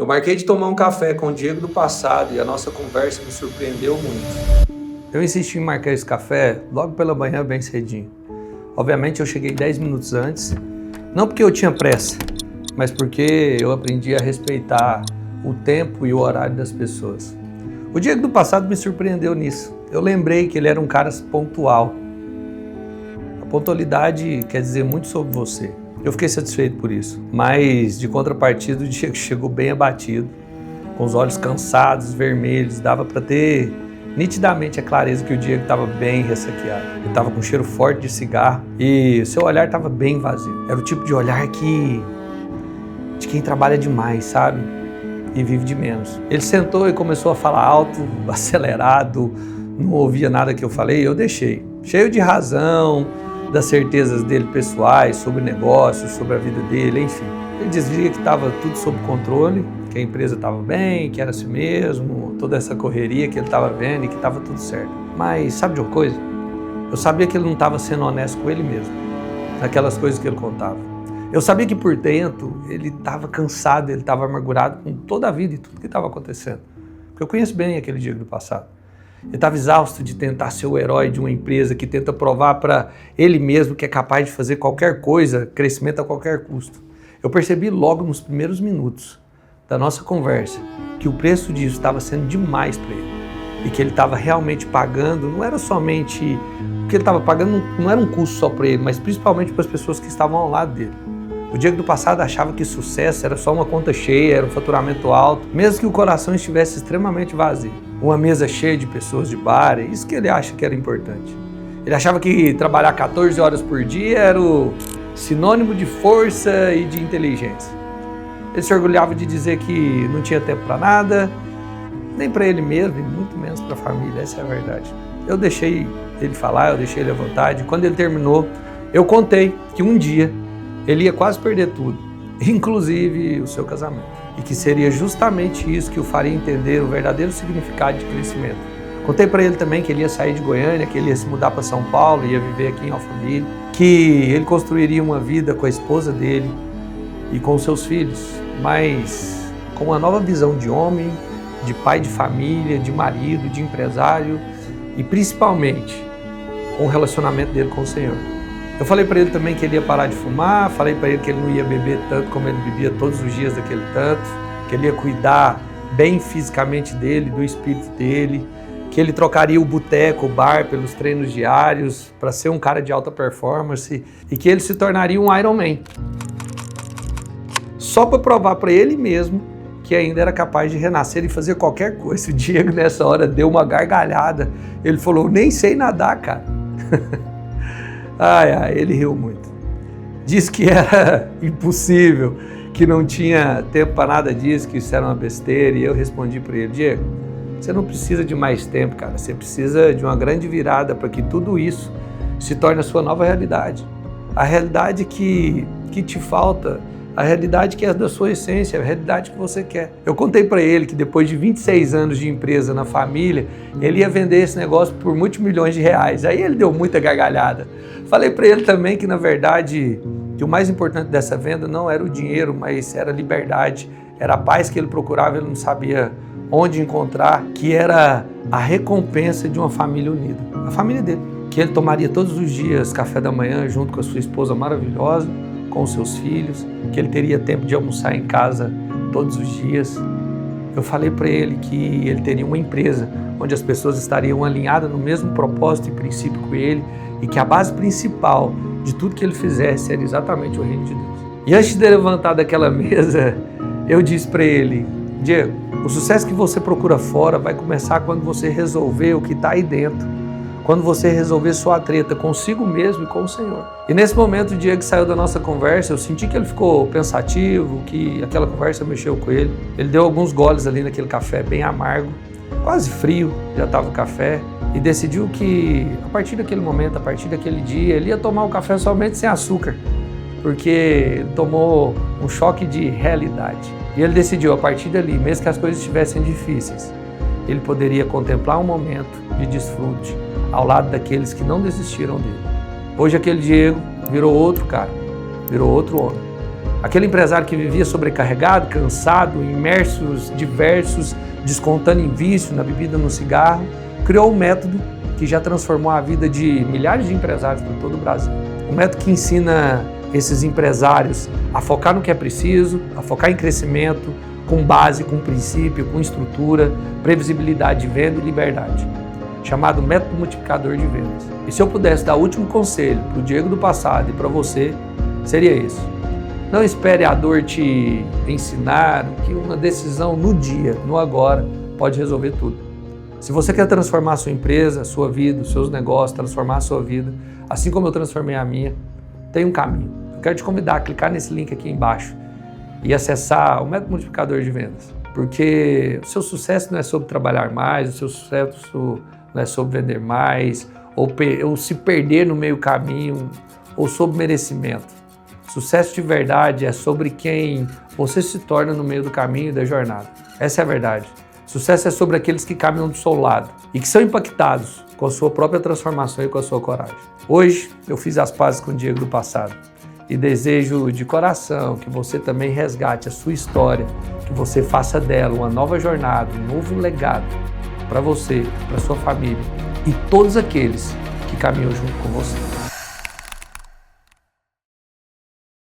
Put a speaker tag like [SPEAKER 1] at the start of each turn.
[SPEAKER 1] Eu marquei de tomar um café com o Diego do passado e a nossa conversa me surpreendeu muito. Eu insisti em marcar esse café logo pela manhã, bem cedinho. Obviamente eu cheguei 10 minutos antes, não porque eu tinha pressa, mas porque eu aprendi a respeitar o tempo e o horário das pessoas. O Diego do passado me surpreendeu nisso. Eu lembrei que ele era um cara pontual. A pontualidade quer dizer muito sobre você. Eu fiquei satisfeito por isso, mas de contrapartida o Diego chegou bem abatido, com os olhos cansados, vermelhos, dava para ter nitidamente a clareza que o Diego estava bem ressaqueado. Ele estava com um cheiro forte de cigarro e o seu olhar estava bem vazio. Era o tipo de olhar de quem trabalha demais, sabe? E vive de menos. Ele sentou e começou a falar alto, acelerado, não ouvia nada que eu falei, eu deixei. Cheio de razão, das certezas dele pessoais, sobre negócios, sobre a vida dele, enfim. Ele dizia que estava tudo sob controle, que a empresa estava bem, que era assim mesmo, toda essa correria que ele estava vendo e que estava tudo certo. Mas sabe de uma coisa? Eu sabia que ele não estava sendo honesto com ele mesmo, naquelas coisas que ele contava. Eu sabia que por dentro ele estava cansado, ele estava amargurado com toda a vida e tudo que estava acontecendo. Porque eu conheço bem aquele Diego do passado. Ele estava exausto de tentar ser o herói de uma empresa que tenta provar para ele mesmo que é capaz de fazer qualquer coisa, crescimento a qualquer custo. Eu percebi logo nos primeiros minutos da nossa conversa que o preço disso estava sendo demais para ele e que ele estava realmente pagando, não era somente o que ele estava pagando, não era um custo só para ele, mas principalmente para as pessoas que estavam ao lado dele. O Diego do passado achava que sucesso era só uma conta cheia, era um faturamento alto, mesmo que o coração estivesse extremamente vazio. Uma mesa cheia de pessoas de bar, é isso que ele acha que era importante. Ele achava que trabalhar 14 horas por dia era o sinônimo de força e de inteligência. Ele se orgulhava de dizer que não tinha tempo para nada, nem para ele mesmo e muito menos para a família, essa é a verdade. Eu deixei ele falar, eu deixei ele à vontade. Quando ele terminou, eu contei que um dia ele ia quase perder tudo, inclusive o seu casamento. E que seria justamente isso que o faria entender o verdadeiro significado de crescimento. Contei para ele também que ele ia sair de Goiânia, que ele ia se mudar para São Paulo, ia viver aqui em Alphaville, que ele construiria uma vida com a esposa dele e com seus filhos, mas com uma nova visão de homem, de pai de família, de marido, de empresário e principalmente com o relacionamento dele com o Senhor. Eu falei para ele também que ele ia parar de fumar, falei para ele que ele não ia beber tanto como ele bebia todos os dias daquele tanto, que ele ia cuidar bem fisicamente dele, do espírito dele, que ele trocaria o boteco, o bar pelos treinos diários para ser um cara de alta performance e que ele se tornaria um Iron Man. Só para provar para ele mesmo que ainda era capaz de renascer e fazer qualquer coisa. O Diego nessa hora deu uma gargalhada, ele falou, nem sei nadar, cara. Ele riu muito. Disse que era impossível, que não tinha tempo para nada disso, que isso era uma besteira. E eu respondi para ele, Diego, você não precisa de mais tempo, cara. Você precisa de uma grande virada para que tudo isso se torne a sua nova realidade. A realidade que te falta, a realidade que é da sua essência, a realidade que você quer. Eu contei para ele que depois de 26 anos de empresa na família, ele ia vender esse negócio por muitos milhões de reais. Aí ele deu muita gargalhada. Falei para ele também que, na verdade, que o mais importante dessa venda não era o dinheiro, mas era a liberdade, era a paz que ele procurava, ele não sabia onde encontrar, que era a recompensa de uma família unida. A família dele, que ele tomaria todos os dias café da manhã junto com a sua esposa maravilhosa, com os seus filhos, que ele teria tempo de almoçar em casa todos os dias. Eu falei para ele que ele teria uma empresa onde as pessoas estariam alinhadas no mesmo propósito e princípio com ele e que a base principal de tudo que ele fizesse era exatamente o reino de Deus. E antes de levantar daquela mesa, eu disse para ele, Diego, o sucesso que você procura fora vai começar quando você resolver o que está aí dentro, quando você resolver sua treta consigo mesmo e com o Senhor. E nesse momento o Diego saiu da nossa conversa, eu senti que ele ficou pensativo, que aquela conversa mexeu com ele. Ele deu alguns goles ali naquele café bem amargo, quase frio, já estava o café, e decidiu que a partir daquele momento, a partir daquele dia, ele ia tomar o café somente sem açúcar, porque ele tomou um choque de realidade. E ele decidiu, a partir dali, mesmo que as coisas estivessem difíceis, ele poderia contemplar um momento de desfrute ao lado daqueles que não desistiram dele. Hoje aquele Diego virou outro cara, virou outro homem. Aquele empresário que vivia sobrecarregado, cansado, imersos diversos, descontando em vício, na bebida, no cigarro, criou um método que já transformou a vida de milhares de empresários por todo o Brasil. Um método que ensina esses empresários a focar no que é preciso, a focar em crescimento, com base, com princípio, com estrutura, previsibilidade de venda e liberdade, chamado Método Multiplicador de Vendas. E se eu pudesse dar o último conselho para o Diego do passado e para você, seria isso. Não espere a dor te ensinar que uma decisão no dia, no agora, pode resolver tudo. Se você quer transformar a sua empresa, a sua vida, os seus negócios, transformar a sua vida, assim como eu transformei a minha, tem um caminho. Eu quero te convidar a clicar nesse link aqui embaixo e acessar o Método Multiplicador de Vendas. Porque o seu sucesso não é sobre trabalhar mais, o seu sucesso não é sobre vender mais, ou se perder no meio caminho, ou sobre merecimento. Sucesso de verdade é sobre quem você se torna no meio do caminho da jornada. Essa é a verdade. Sucesso é sobre aqueles que caminham do seu lado e que são impactados com a sua própria transformação e com a sua coragem. Hoje eu fiz as pazes com o Diego do passado e desejo de coração que você também resgate a sua história, que você faça dela uma nova jornada, um novo legado para você, para sua família e todos aqueles que caminham junto com você.